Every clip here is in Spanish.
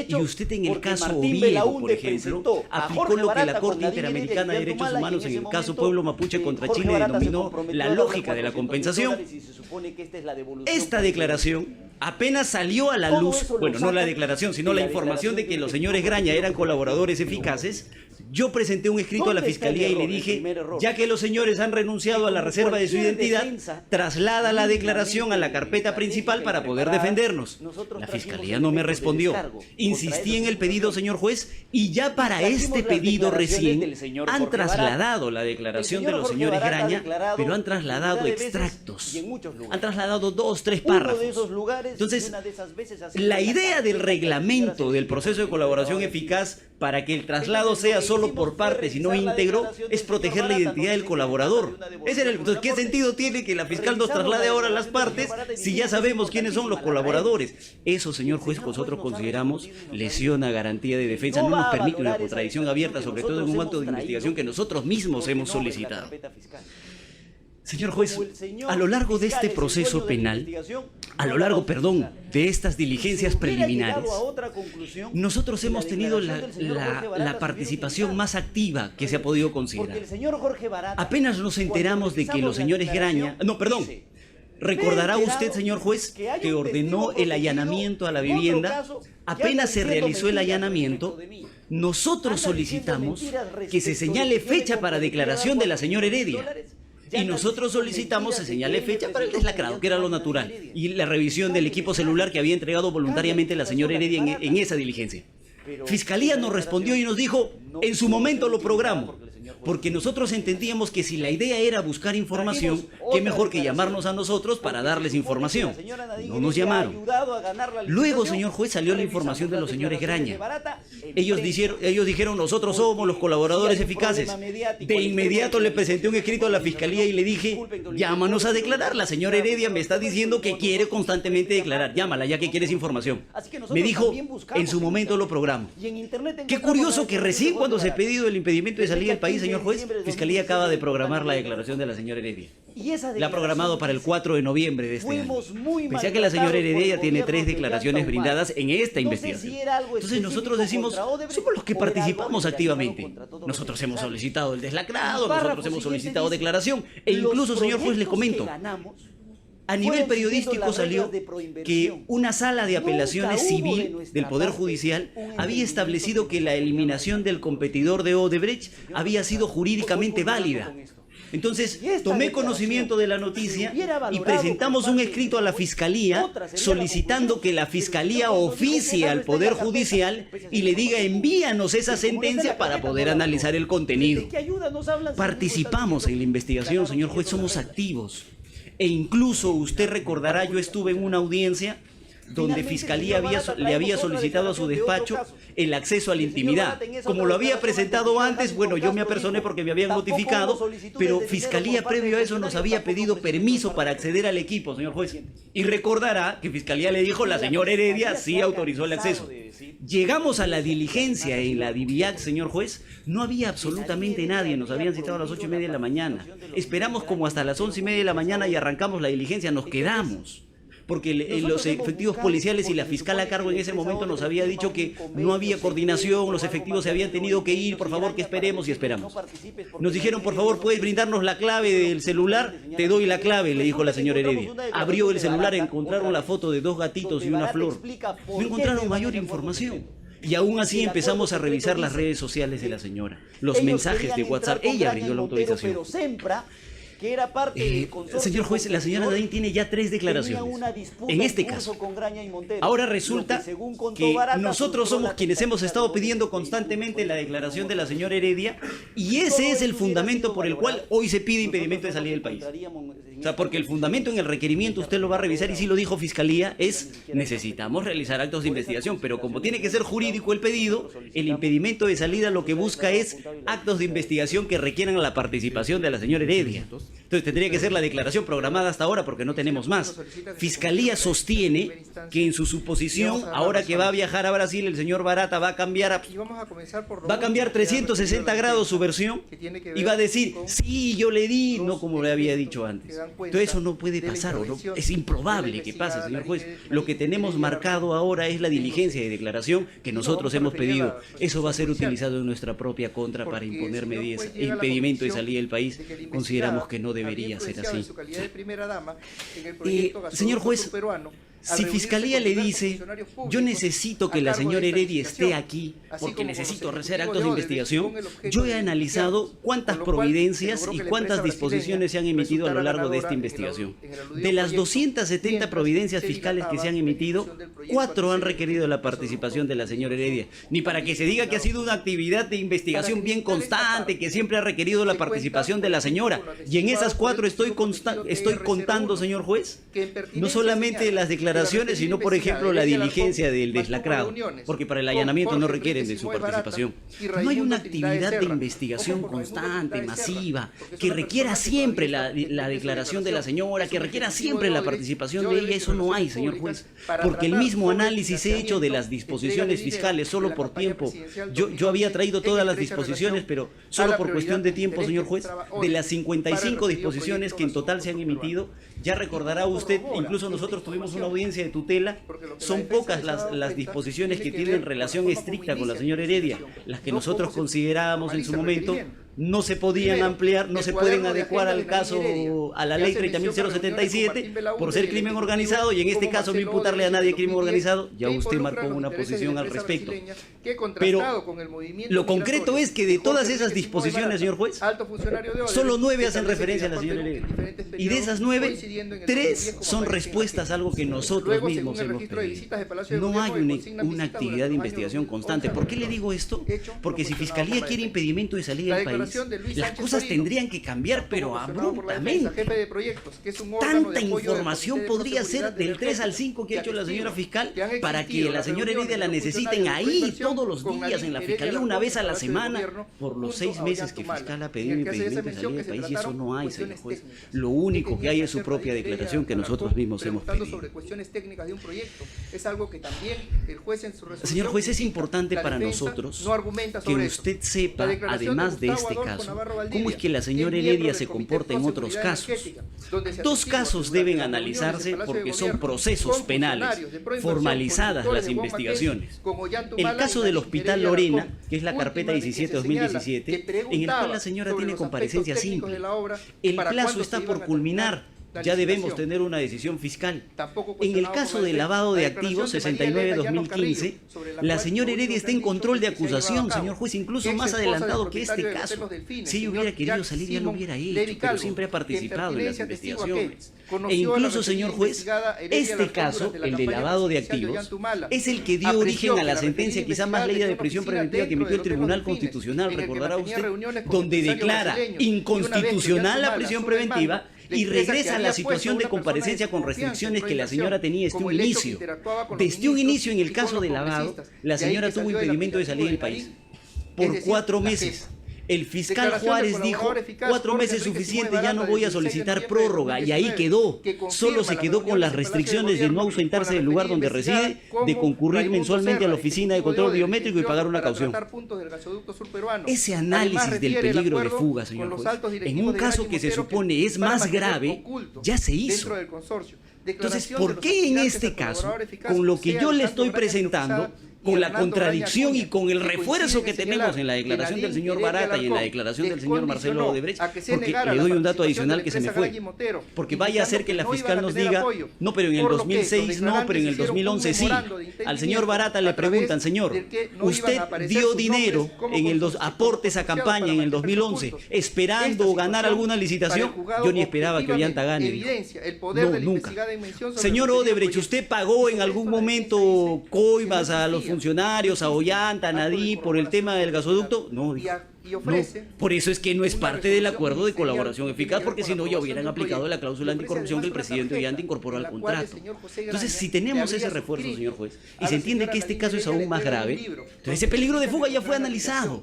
hecho Y usted en el porque caso Martín Oviedo, por Belaúnde ejemplo, presentó a aplicó Jorge lo que la Barata Corte con Nadine Interamericana de Heredia, Derechos Humala, Humanos que en el caso Pueblo Mapuche contra Chile denominó la lógica de la compensación. Esta declaración apenas salió a la luz, bueno, no la declaración, sino la información de que los señores Graña eran colaboradores eficaces. Yo presenté un escrito a la Fiscalía y le dije, ya que los señores han renunciado a la reserva de su identidad, traslada la declaración a la carpeta principal para poder defendernos. La Fiscalía no me respondió. Insistí en el pedido, señor juez, y ya para este pedido recién han trasladado la declaración de los señores Graña, pero han trasladado extractos. Han trasladado 2, 3 párrafos. Entonces, la idea del reglamento del proceso de colaboración eficaz para que el traslado sea solo por partes y no íntegro es proteger la identidad del colaborador. Entonces, ¿qué sentido tiene que la fiscal nos traslade ahora las partes si ya sabemos quiénes son los colaboradores? Eso, señor juez, nosotros consideramos lesiona garantía de defensa, no nos permite una contradicción abierta, sobre todo en un acto de investigación que nosotros mismos hemos solicitado. Señor juez, a lo largo de este proceso penal, de estas diligencias preliminares, nosotros hemos tenido la participación más activa que se ha podido considerar. Apenas nos enteramos de que los señores Graña... Recordará usted, señor juez, que ordenó el allanamiento a la vivienda. Apenas se realizó el allanamiento, nosotros solicitamos que se señale fecha para declaración de la señora Heredia. Y nosotros solicitamos se señale fecha para el deslacrado, que era lo natural, y la revisión del equipo celular que había entregado voluntariamente la señora Heredia en esa diligencia. Fiscalía nos respondió y nos dijo, en su momento lo programo, porque nosotros entendíamos que si la idea era buscar información, qué mejor que llamarnos a nosotros para darles información. No nos llamaron. Luego, señor juez, salió la información de los señores Graña. Ellos dijeron, nosotros somos los colaboradores eficaces. De inmediato le presenté un escrito a la Fiscalía y le dije, llámanos a declarar. La señora Heredia me está diciendo que quiere constantemente declarar. Llámala, ya que quieres información. Me dijo, en su momento lo programo. Qué curioso que recién cuando se ha pedido el impedimento de salida del país, señor juez, Fiscalía acaba de programar la declaración de la señora Heredia. La ha programado para el 4 de noviembre de este año. Pese a que la señora Heredia tiene 3 declaraciones brindadas en esta investigación. Entonces nosotros decimos, somos los que participamos activamente. Nosotros hemos solicitado el deslacrado, nosotros hemos solicitado declaración. E incluso, señor juez, les comento, a nivel periodístico salió que una sala de apelaciones civil del Poder Judicial había establecido que la eliminación del competidor de Odebrecht había sido jurídicamente válida. Entonces, tomé conocimiento de la noticia y presentamos un escrito a la Fiscalía solicitando que la Fiscalía oficie al Poder Judicial y le diga, envíanos esa sentencia para poder analizar el contenido. Participamos en la investigación, señor juez, somos activos. E incluso usted recordará, yo estuve en una audiencia donde Fiscalía le había solicitado a su despacho el acceso a la intimidad. Como lo había presentado antes, bueno, yo me apersoné porque me habían notificado, pero Fiscalía previo a eso nos había pedido permiso para acceder al equipo, señor juez. Y recordará que Fiscalía le dijo, la señora Heredia sí autorizó el acceso. Llegamos a la diligencia en la DIVIAC, señor juez, no había absolutamente nadie, nos habían citado a las 8:30 de la mañana. Esperamos como hasta las 11:30 de la mañana y arrancamos la diligencia, nos quedamos. Porque los efectivos policiales y la fiscal a cargo en ese momento nos había dicho que no había coordinación, los efectivos se habían tenido que ir, por favor que esperemos y esperamos. Nos dijeron, por favor, ¿puedes brindarnos la clave del celular? Te doy la clave, le dijo la señora Heredia. Abrió el celular, encontraron la foto de 2 gatitos y una flor. No encontraron mayor información. Y aún así empezamos a revisar las redes sociales de la señora, los mensajes de WhatsApp. Ella brindó la autorización. Que era parte del señor juez, la señora Nadine tiene ya 3 declaraciones. En este caso, ahora resulta que nosotros somos quienes hemos estado pidiendo constantemente la declaración de la señora Heredia y ese es el fundamento por el cual hoy se pide impedimento de salida del país. O sea, porque el fundamento en el requerimiento, usted lo va a revisar y sí lo dijo Fiscalía, es necesitamos realizar actos de investigación, pero como tiene que ser jurídico el pedido, el impedimento de salida lo que busca es actos de investigación que requieran la participación de la señora Heredia. Entonces tendría que ser la declaración programada hasta ahora porque no tenemos más. Fiscalía sostiene que en su suposición, ahora que va a viajar a Brasil, el señor Barata va a cambiar 360 grados su versión y va a decir, sí, yo le di, no como le había dicho antes. Entonces eso no puede pasar, ¿o no? Es improbable que pase, señor juez. Lo que tenemos marcado ahora es la diligencia de declaración que nosotros hemos pedido. Eso va a ser utilizado en nuestra propia contra para imponer medidas e impedimento de salida del país. Consideramos que no debería ser así. Señor juez, si Fiscalía le dice, yo necesito que la señora Heredia esté aquí porque necesito hacer actos de investigación, yo he analizado cuántas providencias y cuántas disposiciones se han emitido a lo largo de esta investigación. De las 270 providencias fiscales que se han emitido, 4 han requerido la participación de la señora Heredia. Ni para que se diga que ha sido una actividad de investigación bien constante, que siempre ha requerido la participación de la señora. Y en esas 4 estoy contando, señor juez, no solamente las declaraciones, sino, por ejemplo, la diligencia del deslacrado, porque para el allanamiento no requieren de su participación. No hay una actividad de investigación constante, masiva, que requiera siempre la declaración de la señora, que requiera siempre la participación de ella. Eso no hay, señor juez, porque el mismo análisis hecho de las disposiciones fiscales, solo por tiempo, yo había traído todas las disposiciones, pero solo por cuestión de tiempo, señor juez, de las 55 disposiciones que en total se han emitido, ya recordará usted, incluso nosotros tuvimos una audiencia de tutela, son pocas las disposiciones que tienen relación estricta con la señora Heredia, las que nosotros considerábamos en su momento no se podían ampliar, no se pueden adecuar al caso, a la ley 30.077 por ser crimen organizado, y en este caso no imputarle a nadie crimen organizado. Ya usted marcó una posición al respecto. Pero lo concreto es que de todas esas disposiciones, señor juez, solo 9 hacen referencia a la señora Heredia. Y de esas 9, 3 son respuestas a algo que nosotros mismos hemos pedido. No hay una actividad de investigación constante. ¿Por qué le digo esto? Porque si Fiscalía quiere impedimento de salida del país, las cosas tendrían que cambiar, pero abruptamente. Tanta información podría ser del 3 al 5 que ha hecho la señora fiscal para que la señora Heredia la necesiten ahí todos los días en la Fiscalía, una vez a la semana, por los 6 meses que fiscal ha pedido impedimento de salida del país, y eso no hay, señor juez. Lo único que hay es su propia declaración que nosotros mismos hemos pedido. Señor juez, es importante para nosotros que usted sepa, además de este caso, cómo es que la señora Heredia se comporta en otros casos. 2 casos deben analizarse porque son procesos penales, formalizadas las investigaciones. El caso del Hospital Lorena, que es la carpeta 17-2017, en el cual la señora tiene comparecencia simple. El plazo está por culminar. Ya debemos tener una decisión fiscal. En el caso del lavado de activos 69-2015, la señora Heredia está en control de acusación, señor juez, incluso más adelantado que este caso. Si ella hubiera querido salir, ya lo hubiera hecho, pero siempre ha participado en las investigaciones. E incluso, señor juez, este caso, el de lavado de activos, es el que dio origen a la sentencia quizá más leída de prisión preventiva que emitió el Tribunal Constitucional, recordará usted, donde declara inconstitucional la prisión preventiva y regresa a la situación de comparecencia con restricciones que la señora tenía desde un inicio. Desde un inicio, en el caso de lavado, la señora tuvo impedimento de salir del país por 4 meses. El fiscal Juárez dijo, 4 meses suficiente, ya no voy a solicitar prórroga, y ahí quedó. Solo se quedó con las restricciones de no ausentarse del lugar donde reside, de concurrir mensualmente a la oficina de control biométrico y pagar una caución. Ese análisis del peligro de fuga, señor juez, en un caso que se supone es más grave, ya se hizo. Entonces, ¿por qué en este caso, con lo que yo le estoy presentando, con la contradicción y con el refuerzo que tenemos en la declaración del señor Barata y en la declaración del señor Marcelo Odebrecht, porque le doy un dato adicional que se me fue, porque vaya a ser que la fiscal nos diga, no, pero en el 2006 no, pero en el 2011 sí. Al señor Barata le preguntan, señor, usted dio dinero en aportes a campaña en el 2011, esperando ganar alguna licitación. Yo ni esperaba que Ollanta gane, dijo. No, nunca. Señor Odebrecht, ¿usted pagó en algún momento coimas a los funcionarios, a Ollanta, a Nadí, por el tema del gasoducto? No, dijo. No, por eso es que no es parte del acuerdo de colaboración eficaz, porque si no ya hubieran aplicado la cláusula anticorrupción que el presidente Ollanta incorporó al contrato. Entonces, si tenemos ese refuerzo, señor juez, y se entiende que este caso es aún más grave, entonces ese peligro de fuga ya fue analizado.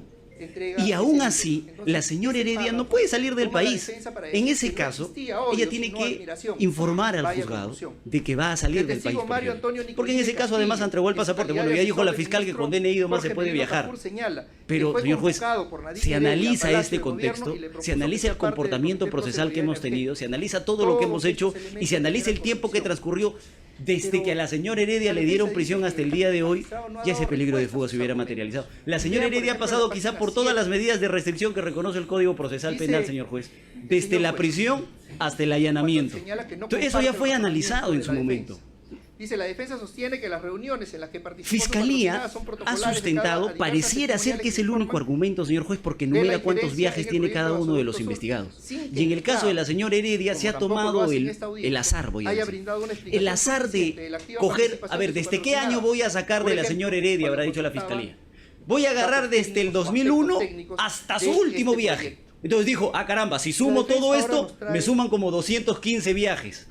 Y aún así, la señora Heredia no puede salir del país. En ese caso, ella tiene que informar al juzgado de que va a salir del país. Porque en ese caso, además, entregó el pasaporte. Bueno, ya dijo la fiscal que con DNI más se puede viajar. Pero, señor juez, si analiza este contexto, si analiza el comportamiento procesal que hemos tenido, si analiza todo lo que hemos hecho y si analiza el tiempo que transcurrió desde que a la señora Heredia le dieron prisión hasta el día de hoy, ya ese peligro de fuga se hubiera materializado. La señora Heredia ha pasado quizá por todas las medidas de restricción que reconoce el Código Procesal Penal, señor juez, desde la prisión hasta el allanamiento. Entonces, eso ya fue analizado en su momento. Dice, la defensa sostiene que las reuniones en las que participó Fiscalía ha sustentado, pareciera ser que es el único argumento, señor juez, porque enumera cuántos viajes tiene cada uno de los investigados. Y en el caso de la señora Heredia se ha tomado el azar, voy a decir. El azar de coger, a ver, ¿desde qué año voy a sacar de la señora Heredia? Habrá dicho la Fiscalía. Voy a agarrar desde el 2001 hasta su último viaje. Entonces dijo, ah caramba, si sumo todo esto, me suman como 215 viajes.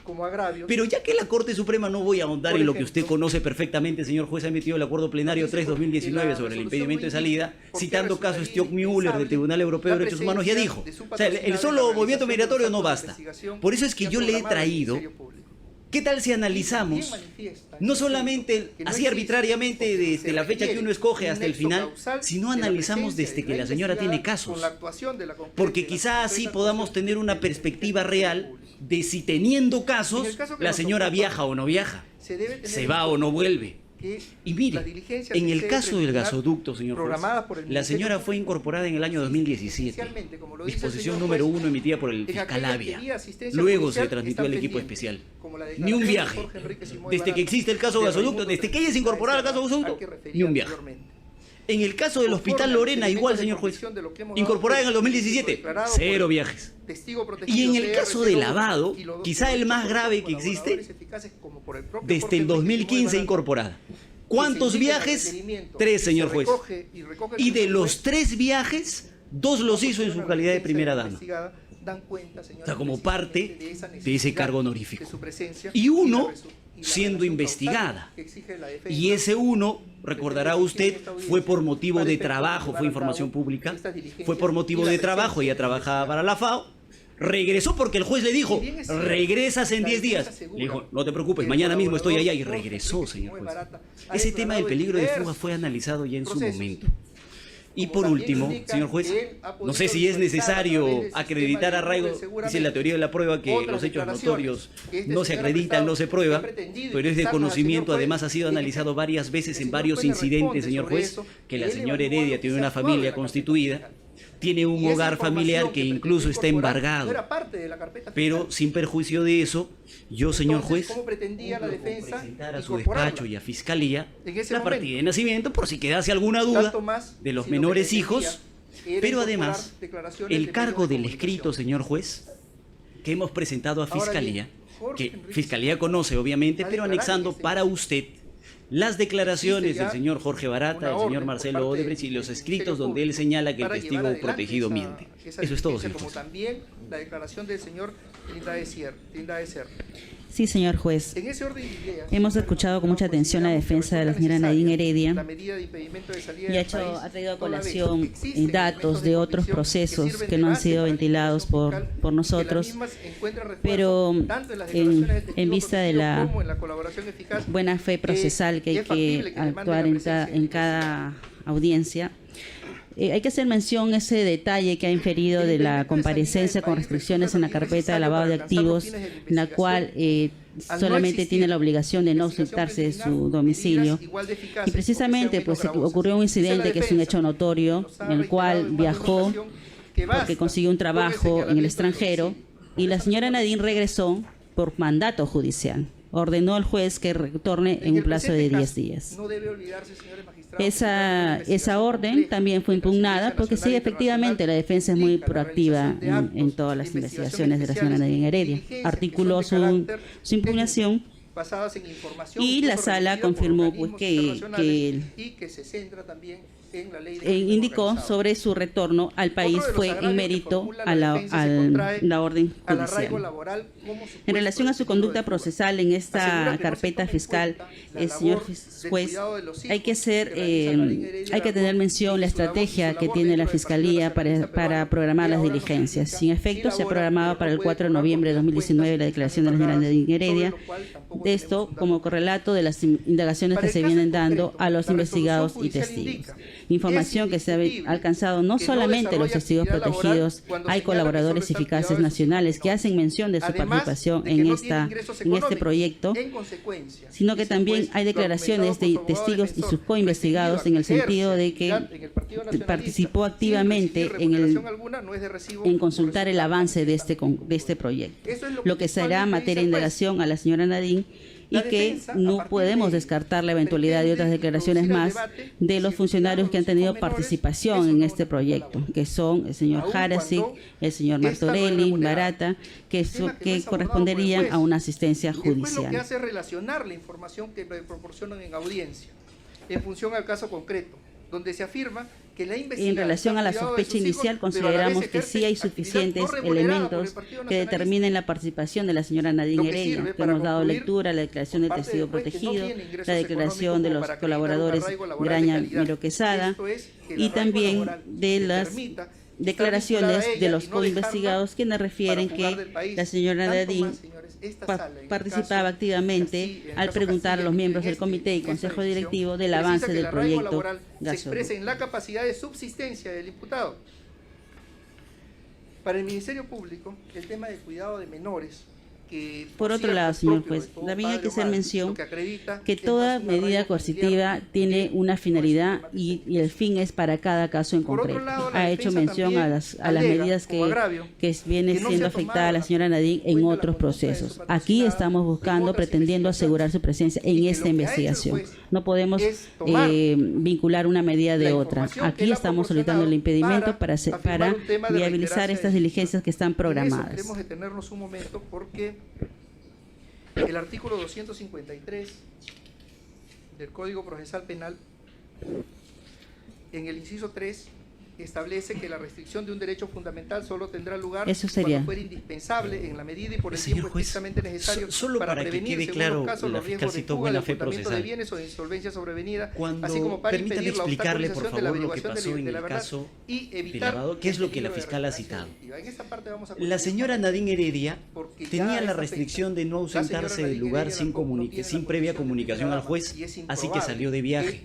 Pero ya que la Corte Suprema, no voy a ahondar en lo que usted conoce perfectamente, señor juez, ha emitido el acuerdo plenario 3/2019 sobre el impedimento de salida, citando caso Stiok Müller del Tribunal Europeo de Derechos Humanos, ya dijo, o sea, el solo movimiento migratorio no basta. Por eso es que yo le he traído, ¿qué tal si analizamos, no solamente así arbitrariamente desde la fecha que uno escoge hasta el final, sino analizamos desde que la señora tiene casos? Porque quizá así podamos tener una perspectiva real de si teniendo casos la señora viaja o no viaja, se va o no vuelve. Y mire, en el caso del gasoducto, señor juez, la señora fue incorporada en el año 2017, disposición número 1 emitida por el fiscal Avia. Luego se transmitió al equipo especial. Ni un viaje. Desde que existe el caso gasoducto, desde que ella es incorporada al caso gasoducto, ni un viaje. En el caso del Hospital Lorena, igual, señor juez, incorporada en el 2017, 0 viajes. Y en el caso de lavado, quizá el más grave que existe, desde el 2015 incorporada. ¿Cuántos viajes? 3, señor juez. Y de los 3 viajes, 2 los hizo en su calidad de primera dama. O sea, como parte de ese cargo honorífico. Y 1 siendo investigada. Y ese 1, recordará usted, fue por motivo de trabajo, fue información pública, fue por motivo de trabajo, ella trabajaba para la FAO, regresó porque el juez le dijo, regresas en 10 días. Le dijo, no te preocupes, mañana mismo estoy allá, y regresó, señor juez. Ese tema del peligro de fuga fue analizado ya en su momento. Y por último, señor juez, no sé si es necesario acreditar arraigo, dice la teoría de la prueba que los hechos notorios no se acreditan, no se prueban, pero es de conocimiento, además ha sido analizado varias veces en varios incidentes, señor juez, que la señora Heredia tiene una familia constituida, tiene un hogar familiar que incluso está embargado, pero sin perjuicio de eso, yo, señor juez, puedo presentar a su despacho y a Fiscalía la partida de nacimiento por si quedase alguna duda de los menores hijos, pero además el cargo del escrito, señor juez, que hemos presentado a Fiscalía, que Fiscalía conoce obviamente, pero anexando para usted las declaraciones del señor Jorge Barata, del señor Marcelo Odebrecht y los escritos donde él señala que el testigo protegido miente. Eso es todo, señor juez. Como también la declaración del señor Trindadeser. Sí, señor juez. En ese orden de ideas, hemos escuchado con mucha atención la defensa de la señora Nadine Heredia y ha traído a colación datos de otros procesos que no han sido ventilados por nosotros, pero en vista de la buena fe procesal que hay que actuar en cada audiencia, hay que hacer mención ese detalle que ha inferido de la comparecencia con restricciones en la carpeta de lavado de activos, en la cual solamente tiene la obligación de no ausentarse de su domicilio. Y precisamente pues ocurrió un incidente que es un hecho notorio, en el cual viajó porque consiguió un trabajo en el extranjero y la señora Nadine regresó por mandato judicial. Ordenó al juez que retorne en un plazo de 10 días. Esa orden también fue impugnada porque sí, efectivamente, la defensa es muy proactiva en todas las investigaciones de la señora Nadine Heredia. Articuló su impugnación basadas en información, y la sala confirmó pues que se centra también en la ley de indicó sobre su retorno al país fue en mérito a la orden judicial. En relación a su conducta procesal en esta carpeta fiscal, señor juez, hay que tener mención la estrategia que tiene la Fiscalía para programar las diligencias. Sin efecto, se ha programado para el 4 de noviembre de 2019 la declaración de la señora Nadine Heredia. Esto como correlato de las indagaciones que se vienen dando a los investigados y testigos. Información que se ha alcanzado no solamente los testigos protegidos, hay colaboradores eficaces nacionales que hacen mención de su participación en este proyecto, sino que también hay declaraciones de testigos y sus coinvestigados en el sentido de que participó activamente en consultar el avance de este proyecto, lo que será materia de indagación a la señora Nadine, y que no podemos descartar la eventualidad de otras declaraciones más de los funcionarios que han tenido participación en este proyecto, que son el señor Jarasic, el señor Martorelli, Barata, que corresponderían a una asistencia judicial. Después lo que hace es relacionar la información que le proporcionan en audiencia en función al caso concreto, donde se afirma que la investigación... En relación a la sospecha inicial, consideramos que sí hay suficientes elementos que determinen la participen de la señora Nadine Heredia, que hemos dado lectura a la declaración del testigo protegido, la declaración de los colaboradores Graña Miro Quesada, y también de las declaraciones de los coinvestigados, quienes refieren que la señora Nadine participaba activamente al preguntar a los miembros del comité y consejo directivo del avance del proyecto se expresa en la capacidad de subsistencia del imputado. Para el Ministerio Público, el tema de cuidado de menores, que por otro lado, señor juez, también hay que hacer mención que toda medida coercitiva tiene una finalidad y el fin es para cada caso en concreto. Ha hecho mención a las medidas que viene siendo afectada a la señora Nadine en otros procesos. Aquí estamos buscando, pretendiendo asegurar su presencia en esta investigación. No podemos vincular una medida de otra. Aquí estamos solicitando el impedimento para viabilizar estas diligencias que están programadas. Queremos detenernos un momento porque el artículo 253 del Código Procesal Penal, en el inciso 3, establece que la restricción de un derecho fundamental solo tendrá lugar cuando fuera indispensable en la medida y por el tiempo estrictamente necesario solo para prevenir, que quede claro, casos, los riesgos de fuga, de ocultamiento de bienes o de insolvencia sobrevenida, así como para impedir la explicarle, por obstaculización de la favor, lo que averiguación pasó en de la el verdad caso y del evitar lavado, que es lo que la fiscal ha citado. La señora Nadine Heredia tenía la restricción de no ausentarse del lugar sin previa comunicación al juez, así que salió de viaje.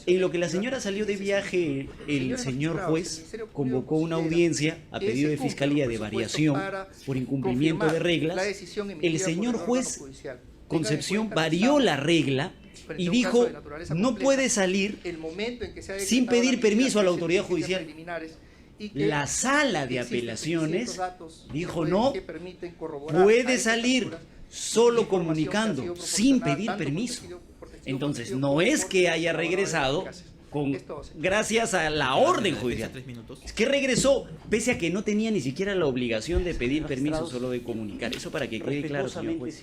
En lo que la señora salió de viaje, el señor juez convocó una audiencia a pedido de Fiscalía de variación por incumplimiento de reglas. El señor juez Concepción varió la regla y dijo: no puede salir sin pedir permiso a la autoridad judicial. La sala de apelaciones dijo: no, puede salir solo comunicando, sin pedir permiso. Entonces, no es que haya regresado gracias a la orden judicial. Es que regresó pese a que no tenía ni siquiera la obligación de pedir permiso, solo de comunicar. Eso para que quede claro, señor juez.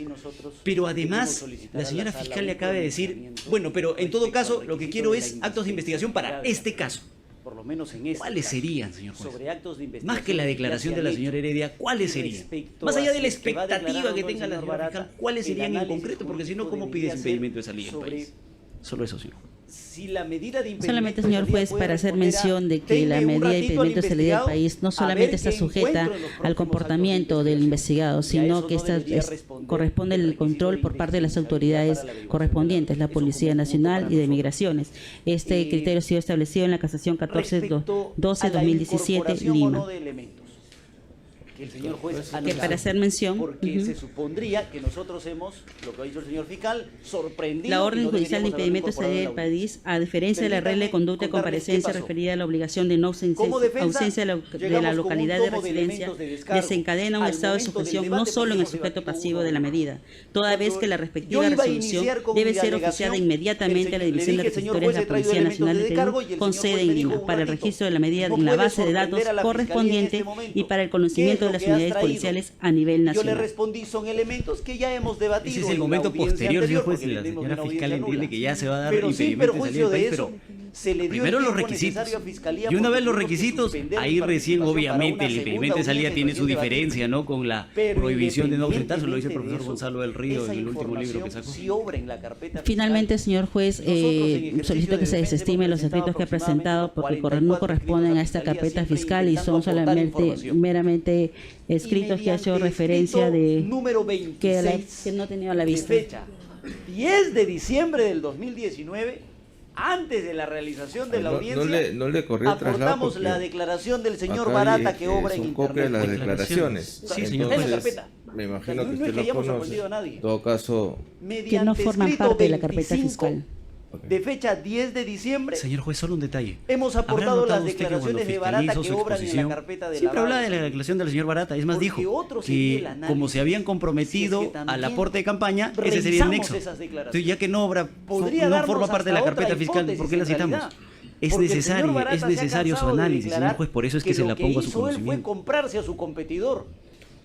Pero además, la señora fiscal le acaba de decir: bueno, pero en todo caso, lo que quiero es actos de investigación para este caso. Por lo menos en este ¿Cuáles serían, señor juez? Sobre actos de investigación, más que la declaración de la señora Heredia, ¿cuáles serían? Más allá de la expectativa que tenga la señora fiscal, ¿cuáles serían en concreto? Porque si no, ¿cómo pide ese impedimento de salida del país? Solo eso, señor juez. Si la medida de solamente, señor juez, para hacer mención de que la medida de impedimento de salida del país no solamente está sujeta al comportamiento del investigado, sino que esta corresponde el control por parte de las autoridades correspondientes, la Policía Nacional y de Migraciones. Este criterio ha sido establecido en la casación 1412-2017 Lima. Que el señor juez que para hacer mención, porque se supondría que nosotros hemos, lo que ha dicho el señor fiscal, sorprendido. La orden judicial de impedimento de salida del país, a diferencia de la regla de conducta de comparecencia referida a la obligación de no ausencia de la localidad de residencia, desencadena un estado de sujeción no solo en el sujeto pasivo de la medida, toda vez que la respectiva resolución debe ser oficiada inmediatamente a la División de Requisitorias de la Policía Nacional de Perú, con sede en Lima, para el registro de la medida en la base de datos correspondiente y para el conocimiento de las unidades policiales a nivel nacional. Yo le respondí, son elementos que ya hemos debatido. Ese es el momento posterior, señor juez, la señora fiscal entiende que ya se va a dar impedimento de salida del país, pero se le dio primero los requisitos. Y una vez los requisitos, ahí recién obviamente el impedimento de salida tiene su diferencia, ¿no? Con la prohibición de no ausentarse, lo dice el profesor Gonzalo del Río en el último libro que sacó. Finalmente, señor juez, solicito que se desestime los escritos que ha presentado porque no corresponden a esta carpeta fiscal y son solamente meramente escritos que ha hecho referencia de que no tenía a la vista. Fecha 10 de diciembre del 2019, antes de la realización de la audiencia, no le corrió el traslado, aportamos la declaración del señor Barata que obra en internet. Copia de las declaraciones. Sí, señor. Entonces, me imagino que usted lo conoce. En todo caso, que no forman parte de la carpeta fiscal. De fecha 10 de diciembre. Señor juez, solo un detalle. Hemos aportado las declaraciones de Barata que obran en la carpeta de siempre hablaba de la declaración del señor Barata. Es más, dijo que como se habían comprometido al aporte de campaña, ese sería el nexo. Entonces, ya que no forma parte de la carpeta fiscal, ¿por qué la citamos? Es necesario su análisis, señor juez, por eso es que se la pongo a su conocimiento. Él fue comprarse a su competidor.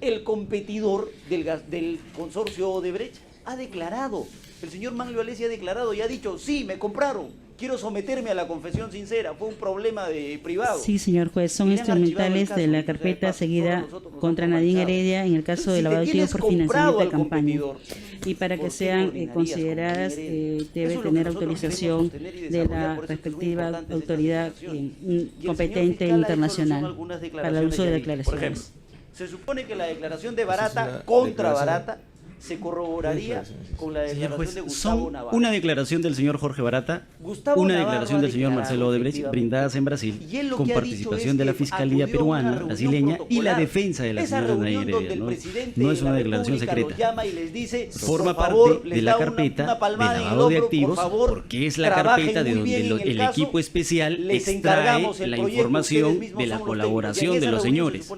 El competidor del consorcio Odebrecht ha declarado. El señor Manlio Alessi ha declarado y ha dicho, sí, me compraron, quiero someterme a la confesión sincera, fue un problema privado. Sí, señor juez, son instrumentales de la carpeta seguida contra Nadine Heredia en el caso de lavado de activos por financiamiento de campaña. Y para que sean consideradas, debe tener autorización de la respectiva autoridad competente internacional para el uso de declaraciones. Por ejemplo, se supone que la declaración de Barata contra Barata se corroboraría con la declaración de Gustavo Navarro. Una declaración del señor Jorge Barata, una declaración del señor Marcelo Odebrecht brindadas en Brasil con participación de la Fiscalía peruana, brasileña y la defensa de la señora Nadine Heredia. No es una declaración secreta. Forma parte de la carpeta de lavado de activos porque es la carpeta de donde el equipo especial extrae la información de la colaboración de los señores.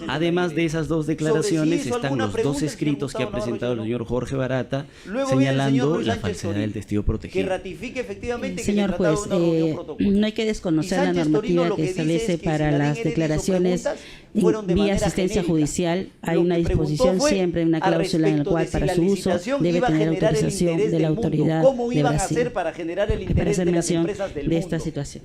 Además de esas dos declaraciones están los dos escritos que ha presentado el señor Jorge Barata señalando la falsedad del testigo protegido. Que ratifique efectivamente señor juez, no hay que desconocer la normativa que establece para las declaraciones vía asistencia judicial. Hay una disposición siempre, una cláusula en la cual para su uso debe tener autorización de la autoridad de Brasil para hacer mención de esta situación.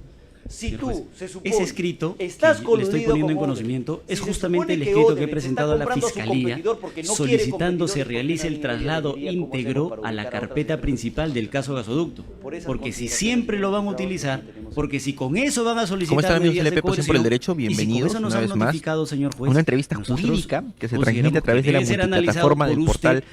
Si tú, se supone, ese escrito que le estoy poniendo en conocimiento es justamente el escrito que he presentado a la Fiscalía solicitando se realice el traslado íntegro a la carpeta principal del caso gasoducto. Porque si siempre lo van a utilizar, porque si con eso van a solicitar medidas de coerción, por el derecho, bienvenidos una vez más señor juez, una entrevista jurídica que se transmite a través de la multiplataforma del portal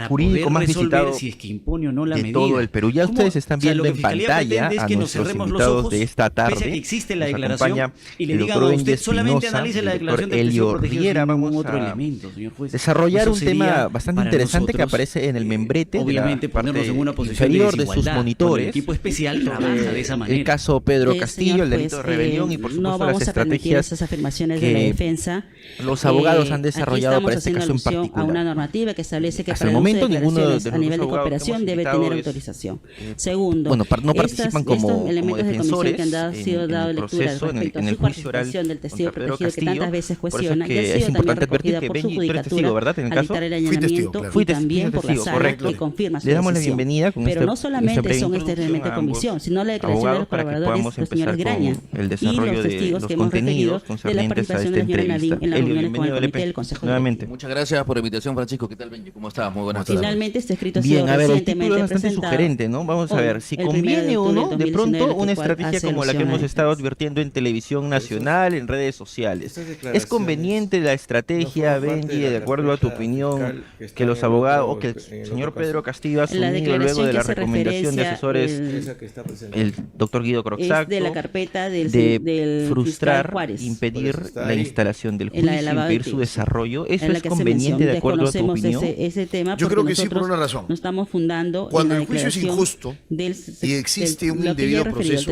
jurídico más visitado si es que impone o no la de medida. todo el Perú. Ya ustedes están viendo en pantalla a nuestros invitados de esta tarde. Que existe la declaración y le digan a usted solamente analice la declaración del testigo protegido sin otro elemento, señor juez. Desarrollar un tema bastante interesante que aparece en el membrete obviamente de la ponernos en una posición inferior de sus monitores. El equipo especial trabaja de esa manera. El caso Pedro Castillo, el delito de rebelión y por supuesto las estrategias esas afirmaciones de la defensa. Los abogados han desarrollado para este caso en particular. A una normativa que establece que hasta el momento ninguno de a nivel de cooperación debe tener autorización. Segundo, no participan como defensores que han sido dados lectura respecto en el a su juicio oral participación del testigo contra Pedro protegido que tantas veces Por eso cuestiona, es que y ha sido es también importante advertir recogida que por su Benji, tú eres judicatura testigo, ¿verdad? En el al caso. dictar el allanamiento y también por la sala que confirma su Le damos la decisión. bienvenida con Pero no solamente son este elemento de comisión, sino la declaración de los colaboradores, los señores Graña, y los testigos que hemos referido de la participación de la señora Nadine en las reuniones con el comité del Consejo de Muchas gracias por la invitación, Francisco. ¿Qué tal, Benji? ¿Cómo estás? Muy buenas tardes. Finalmente, este escrito ha sido Bien, a ver, el título recientemente es bastante presentado. sugerente, ¿no? Vamos a ver, si conviene o no, de pronto, una estrategia como la que hemos estado advirtiendo en televisión nacional, en redes sociales. ¿Es conveniente la estrategia, Benji, de acuerdo a tu opinión, que los abogados, o que el señor Pedro Castillo ha asumido luego de la recomendación de asesores, el doctor Guido Croxato, de la carpeta de frustrar, impedir la instalación del juicio, impedir su desarrollo? ¿Eso es conveniente de acuerdo a tu opinión? Ese tema yo creo que sí, por una razón. Nos estamos fundando cuando en la el juicio es injusto y existe un indebido proceso,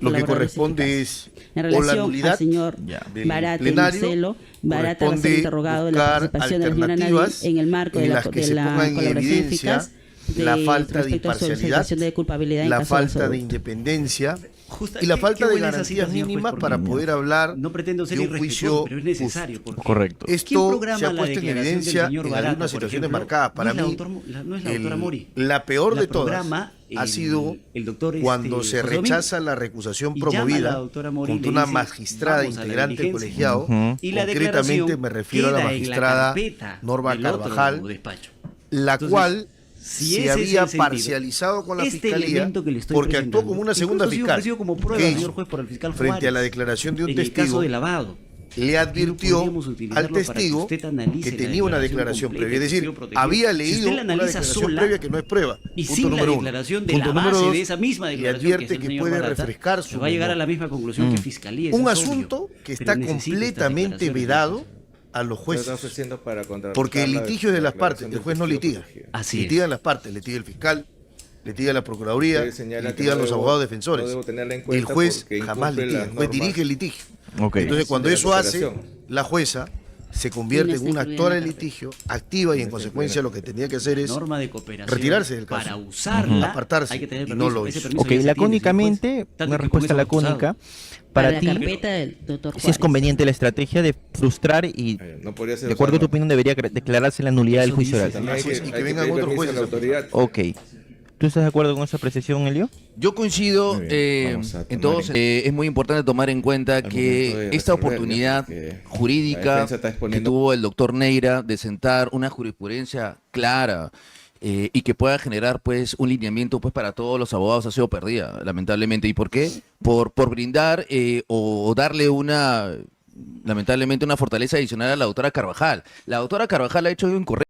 lo que corresponde es o la nulidad del plenario, Barata va a ser interrogado de la participación de la señora Nadine en el marco de la colaboración eficaz la falta de imparcialidad, la falta de independencia y la falta de garantías mínimas para poder hablar de un juicio justo. Correcto. Esto se ha puesto en evidencia en algunas situaciones marcadas. Para mí, la peor de todas ha sido cuando se rechaza la recusación promovida contra una magistrada integrante del colegiado. Concretamente me refiero a la magistrada Norma Carvajal, la cual se había parcializado con la fiscalía porque actuó como una segunda fiscal, que hizo, frente a la declaración de un testigo, le advirtió al testigo que tenía una declaración previa, es decir, había leído una declaración previa que no es prueba. Punto número uno. Punto número dos, le advierte que puede refrescar su memoria. Un asunto que está completamente vedado a los jueces, porque el litigio es de las partes, el juez no litiga. Litigan las partes, litiga el fiscal, litiga la procuraduría, litigan los abogados defensores. El juez jamás litiga, el juez dirige el litigio. Entonces, cuando eso hace, la jueza se convierte en una actora del litigio, activa, y en consecuencia lo que tenía que hacer es retirarse del caso, apartarse, y no lo hizo. Lacónicamente, una respuesta lacónica. Para ti, si es conveniente la estrategia de frustrar y, de acuerdo a tu opinión, debería declararse la nulidad del juicio oral. Y que vengan otros jueces. Ok. ¿Tú estás de acuerdo con esa apreciación, Elio? Yo coincido. Entonces, es muy importante tomar en cuenta que esta oportunidad jurídica que tuvo el doctor Neira de sentar una jurisprudencia clara y que pueda generar pues un lineamiento pues para todos los abogados ha sido perdida, lamentablemente. ¿Y por qué? Por brindar o darle lamentablemente una fortaleza adicional a la doctora Carvajal. La doctora Carvajal ha hecho algo incorrecto.